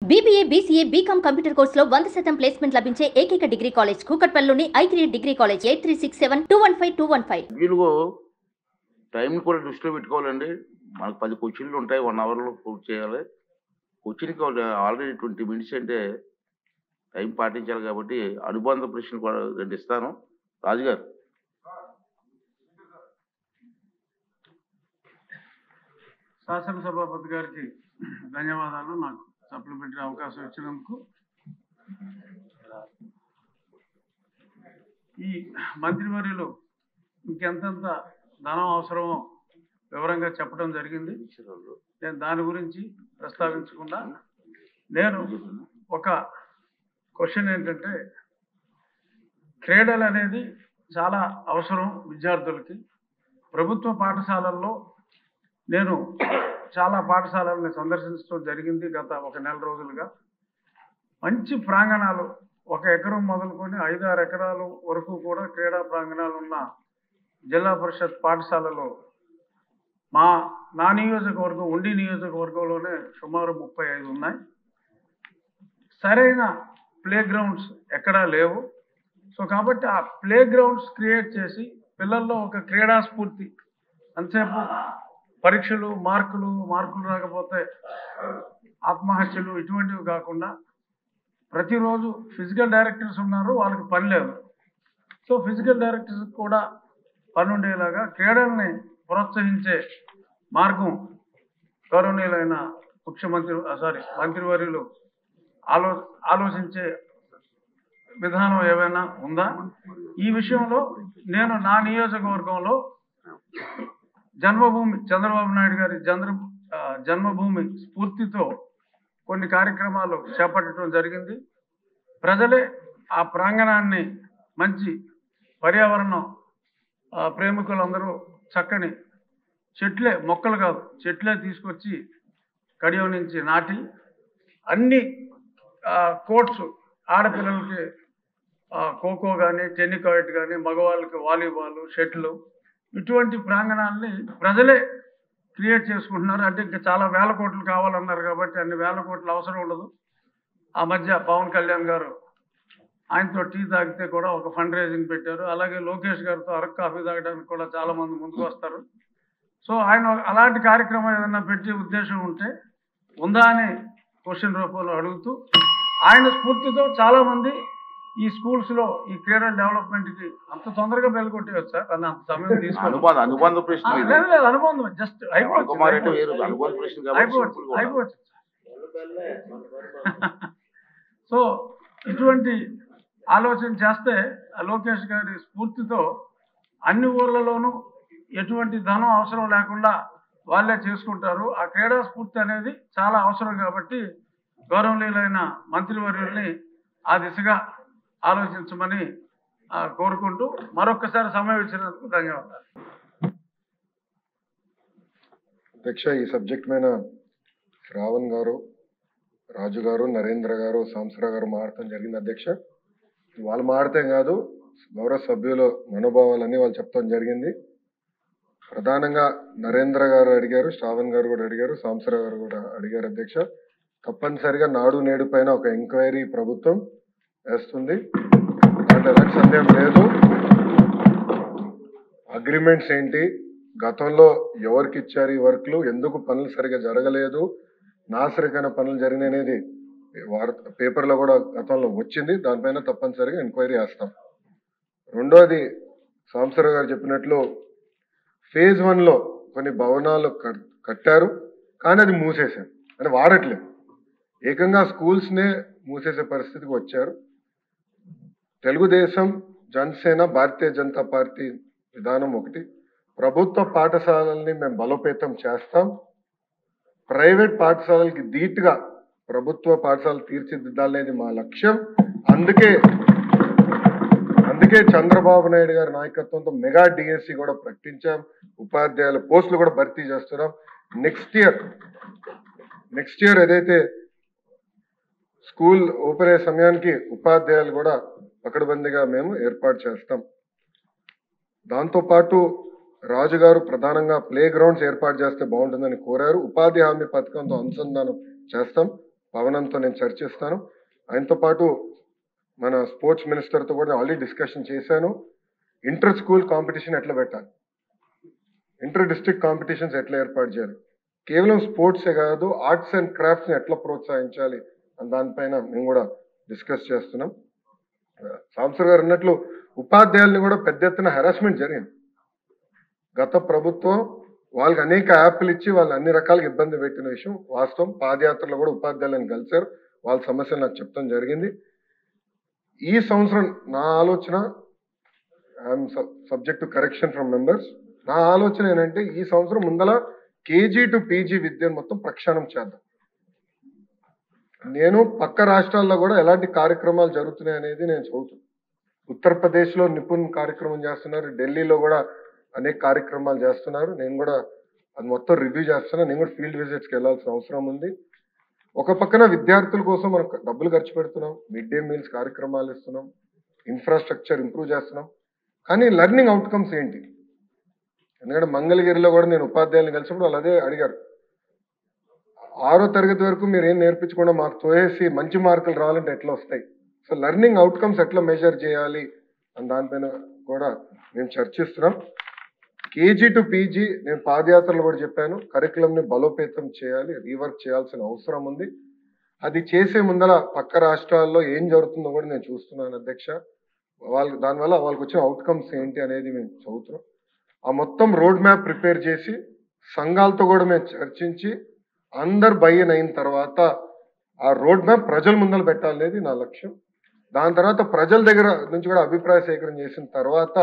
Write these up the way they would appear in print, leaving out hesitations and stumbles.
BBA, BCA, BCom computer కోర్సులో 100% placement లభించే ఏకైక డిగ్రీ కాలేజ్ కూకట్పల్లిలోని I3 డిగ్రీ కాలేజ్ 8367215215. వీళ్ళు టైం కూడా దృష్టిలో పెట్టుకోవాలండి. మనకు 10 క్వశ్చన్లు ఉంటాయి, 1 అవర్లో పూర్తి చేయాలి. క్వశ్చన్కి ఆల్రెడీ 20 మినిట్స్ అంటే టైం పాటించాలి. కాబట్టి అనుబంధ ప్రశ్నలు కూడా 2 ఇస్తాను. రాజుగారు. శాసనసభాపతి గారికి ధన్యవాదాలు, నాకు సప్లిమెంటరీ అవకాశం ఇచ్చినందుకు. ఈ మంత్రివర్యులు ఇంకెంతంత ధనం అవసరమో వివరంగా చెప్పడం జరిగింది. నేను దాని గురించి ప్రస్తావించకుండా నేను ఒక క్వశ్చన్ ఏంటంటే, క్రీడలు అనేది చాలా అవసరం విద్యార్థులకి. ప్రభుత్వ పాఠశాలల్లో నేను చాలా పాఠశాలల్ని సందర్శించడం జరిగింది గత 1 నెల రోజులుగా. మంచి ప్రాంగణాలు, 1 ఎకరం మొదలుకొని 5-6 ఎకరాల వరకు కూడా క్రీడా ప్రాంగణాలు ఉన్న జిల్లా పరిషత్ పాఠశాలలో నా నియోజకవర్గం, ఉండి నియోజకవర్గంలోనే సుమారు 35 ఉన్నాయి. సరైన ప్లే గ్రౌండ్స్ ఎక్కడా లేవు. సో కాబట్టి ఆ ప్లే గ్రౌండ్స్ క్రియేట్ చేసి పిల్లల్లో ఒక క్రీడా స్ఫూర్తి, అంతసేపు పరీక్షలు, మార్కులు రాకపోతే ఆత్మహత్యలు ఇటువంటివి కాకుండా ప్రతిరోజు ఫిజికల్ డైరెక్టర్స్ ఉన్నారు, వాళ్ళకి పని లేదు. సో ఫిజికల్ డైరెక్టర్స్ కూడా పని ఉండేలాగా క్రీడల్ని ప్రోత్సహించే మార్గం గౌరవనీయులైన మంత్రివర్యులు ఆలోచించే విధానం ఏమైనా ఉందా? ఈ విషయంలో నేను నా నియోజకవర్గంలో జన్మభూమి, చంద్రబాబు నాయుడు గారి జన్మభూమి స్ఫూర్తితో కొన్ని కార్యక్రమాలు చేపట్టడం జరిగింది. ప్రజలే ఆ ప్రాంగణాన్ని మంచి పర్యావరణం ప్రేమికులందరూ చక్కని చెట్లే, మొక్కలు కాదు చెట్లే తీసుకొచ్చి కడియం నుంచి నాటి అన్ని కోర్ట్స్, ఆడపిల్లలకి ఖోఖో కానీ, టెన్నికాయిట్ కానీ, మగవాళ్ళకి వాలీబాల్, షటిల్, ఇటువంటి ప్రాంగణాలని ప్రజలే క్రియేట్ చేసుకుంటున్నారు. అంటే ఇంకా చాలా వేల కోట్లు కావాలన్నారు కాబట్టి అన్ని వేల కోట్లు అవసరం ఉండదు. ఆ మధ్య పవన్ కళ్యాణ్ గారు ఆయనతో టీ తాగితే కూడా ఒక ఫండ్ రైజింగ్ పెట్టారు. అలాగే లోకేష్ గారితో అరకు కాఫీ తాగడానికి కూడా చాలా మంది ముందుకు వస్తారు. సో ఆయన అలాంటి కార్యక్రమం ఏదైనా పెట్టే ఉద్దేశం ఉందా అని క్వశ్చన్ రూపంలో అడుగుతూ, ఆయన స్ఫూర్తితో చాలా మంది ఈ స్కూల్స్ లో ఈ క్రీడల డెవలప్మెంట్ కి అంత తొందరగా బెల్కొట్టేయచ్చు సార్. అంత సమయం తీసుకుని అనుబంధ ప్రశ్న అనుబంధం జస్ట్ అయిపోవచ్చు. సో ఇటువంటి ఆలోచన చేస్తే లోకేష్ గారి స్ఫూర్తితో అన్ని ఊర్లలోనూ ఎటువంటి ధనం అవసరం లేకుండా వాళ్ళే చేసుకుంటారు. ఆ క్రీడా స్ఫూర్తి అనేది చాలా అవసరం కాబట్టి గౌరవనీయులైన మంత్రివర్యుల్ని ఆ దిశగా ఆలోచించమని కోరుకుంటూ మరొకసారి సమయం ఇచ్చినందుకు ధన్యవాదాలు. అధ్యక్ష, ఈ సబ్జెక్ట్ మీద శ్రావణ్ గారు, రాజు గారు, నరేంద్ర గారు, సాంసరావు గారు మాట్లాడటం జరిగింది. అధ్యక్ష, వాళ్ళు మాట్లాడటం కాదు, గౌరవ సభ్యుల మనోభావాలన్నీ వాళ్ళు చెప్తాం జరిగింది. ప్రధానంగా నరేంద్ర గారు అడిగారు, శ్రావణ్ గారు కూడా అడిగారు, సాంసరావు గారు కూడా అడిగారు. అధ్యక్ష, తప్పనిసరిగా నాడు నేడు పైన ఒక ఎంక్వైరీ ప్రభుత్వం వేస్తుంది, దాంట్లో ఎలాంటి సందేహం లేదు. అగ్రిమెంట్స్ ఏంటి, గతంలో ఎవరికి ఇచ్చారు ఈ వర్క్లు, ఎందుకు పనులు సరిగా జరగలేదు, నాసరికైన పనులు జరిగినాయి అనేది పేపర్లో కూడా గతంలో వచ్చింది. దానిపైన తప్పనిసరిగా ఎంక్వైరీ వేస్తాం. రెండోది, సాంసరావు గారు చెప్పినట్లు ఫేజ్ 1లో కొన్ని భవనాలు కట్టారు, కానీ అది మూసేశారు, అని వాడట్లేదు. ఏకంగా స్కూల్స్నే మూసేసే పరిస్థితికి వచ్చారు. తెలుగుదేశం, జనసేన, భారతీయ జనతా పార్టీ విధానం ఒకటి, ప్రభుత్వ పాఠశాలల్ని మేము బలోపేతం చేస్తాం, ప్రైవేట్ పాఠశాలలకి ధీటుగా ప్రభుత్వ పాఠశాలలు తీర్చిదిద్దాలనేది మా లక్ష్యం. అందుకే చంద్రబాబు నాయుడు గారి నాయకత్వంతో మెగా డిఎస్సి కూడా ప్రకటించాం, ఉపాధ్యాయుల పోస్టులు కూడా భర్తీ చేస్తున్నాం. నెక్స్ట్ ఇయర్ ఏదైతే స్కూల్ ఓపెన్ అయ్యే సమయానికి ఉపాధ్యాయులు కూడా పకడ్బందీగా మేము ఏర్పాటు చేస్తాం. దాంతోపాటు రాజుగారు ప్రధానంగా ప్లే గ్రౌండ్స్ ఏర్పాటు చేస్తే బాగుంటుందని కోరారు. ఉపాధి హామీ పథకంతో అనుసంధానం చేస్తాం. పవనంతో నేను చర్చిస్తాను. ఆయనతో పాటు మన స్పోర్ట్స్ మినిస్టర్తో కూడా ఆల్రెడీ డిస్కషన్ చేశాను. ఇంటర్ స్కూల్ కాంపిటీషన్ ఎట్లా పెట్టాలి, ఇంటర్ డిస్ట్రిక్ట్ కాంపిటీషన్స్ ఎట్లా ఏర్పాటు చేయాలి, కేవలం స్పోర్ట్సే కాదు ఆర్ట్స్ అండ్ క్రాఫ్ట్స్ని ఎట్లా ప్రోత్సహించాలి అని దానిపైన మేము కూడా డిస్కస్ చేస్తున్నాం. సాంసర్ గారు అన్నట్లు ఉపాధ్యాయుల్ని కూడా పెద్ద ఎత్తున హెరాస్మెంట్ జరిగింది. గత ప్రభుత్వం వాళ్ళకి అనేక యాప్లు ఇచ్చి వాళ్ళు అన్ని రకాలుగా ఇబ్బంది పెట్టిన విషయం వాస్తవం. పాదయాత్రలో కూడా ఉపాధ్యాయులను కలిశారు, వాళ్ళ సమస్యలు నాకు చెప్తాం జరిగింది. ఈ సంవత్సరం నా ఆలోచన, I'm subject to correction from members, నా ఆలోచన ఏంటంటే ఈ సంవత్సరం ముందల కేజీ టు పీజీ విద్యను మొత్తం ప్రక్షాళన చేద్దాం. నేను పక్క రాష్ట్రాల్లో కూడా ఎలాంటి కార్యక్రమాలు జరుగుతున్నాయి అనేది నేను చదువుతాను. ఉత్తరప్రదేశ్లో నిపుణ్ కార్యక్రమం చేస్తున్నారు, ఢిల్లీలో కూడా అనేక కార్యక్రమాలు చేస్తున్నారు. నేను కూడా అది మొత్తం రివ్యూ చేస్తున్నాను. నేను కూడా ఫీల్డ్ విజిట్స్కి వెళ్ళాల్సిన అవసరం ఉంది. ఒక పక్కన విద్యార్థుల కోసం మనం డబ్బులు ఖర్చు పెడుతున్నాం, మిడ్ డే మీల్స్ కార్యక్రమాలు ఇస్తున్నాం, ఇన్ఫ్రాస్ట్రక్చర్ ఇంప్రూవ్ చేస్తున్నాం, కానీ లెర్నింగ్ అవుట్కమ్స్ ఏంటి? ఎందుకంటే మంగళగిరిలో కూడా నేను ఉపాధ్యాయులను కలిసినప్పుడు వాళ్ళు అదే అడిగారు, 6వ తరగతి వరకు మీరు ఏం నేర్పించకుండా మాకు తోయేసి మంచి మార్కులు రావాలంటే ఎట్లా వస్తాయి? సో లెర్నింగ్ అవుట్కమ్స్ ఎట్లా మెజర్ చేయాలి అని దానిపైన కూడా మేము చర్చిస్తున్నాం. కేజీ టు పీజీ నేను పాదయాత్రలు కూడా చెప్పాను, కరికులంని బలోపేతం చేయాలి, రీవర్క్ చేయాల్సిన అవసరం ఉంది. అది చేసే ముందర పక్క రాష్ట్రాల్లో ఏం జరుగుతుందో కూడా నేను చూస్తున్నాను అధ్యక్ష. దానివల్ల వాళ్ళకి వచ్చిన అవుట్కమ్స్ ఏంటి అనేది మేము చదువుతున్నాం. ఆ మొత్తం రోడ్ మ్యాప్ ప్రిపేర్ చేసి సంఘాలతో కూడా మేము చర్చించి అందరు బయ్యన్ అయిన తర్వాత ఆ రోడ్ మ్యాప్ ప్రజల ముందర పెట్టాలనేది నా లక్ష్యం. దాని తర్వాత ప్రజల దగ్గర నుంచి కూడా అభిప్రాయ సేకరణ చేసిన తర్వాత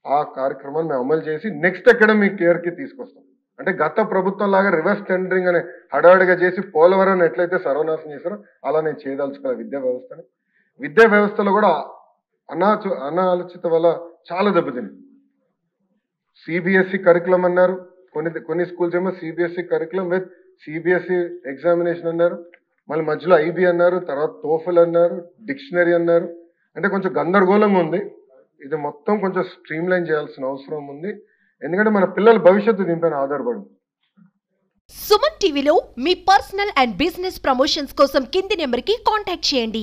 ఆ కార్యక్రమాన్ని మేము అమలు చేసి నెక్స్ట్ అకాడమిక్ ఇయర్కి తీసుకొస్తాం. అంటే గత ప్రభుత్వం లాగా రివర్స్ టెండరింగ్ అనే హడావిడిగా చేసి పోలవరం ఎట్లయితే సర్వనాశనం చేశారో అలా నేను చేయదలుచుకోవాలి విద్యా వ్యవస్థని. విద్యా వ్యవస్థలో కూడా అనాలోచిత వల్ల చాలా దెబ్బతింది. సిబిఎస్ఈ కరికులం అన్నారు, కొన్ని స్కూల్స్ ఏమో CBSE curriculum with CBSE examination అన్నారు, మళ్ళీ మధ్యలో ఐబీ అన్నారు, తర్వాత టోఫెల్ అన్నారు, డిక్షనరీ అన్నారు. అంటే కొంచెం గందరగోళంగా ఉంది. ఇది మొత్తం కొంచెం స్ట్రీమ్ లైన్ చేయాల్సిన అవసరం ఉంది. ఎందుకంటే మన పిల్లల భవిష్యత్తు దీనిపైన ఆధారపడి. సుమన్ టీవీలో మీ పర్సనల్ అండ్ బిజినెస్ ప్రమోషన్స్ కోసం కింది నెంబర్కి కాంటాక్ట్ చేయండి.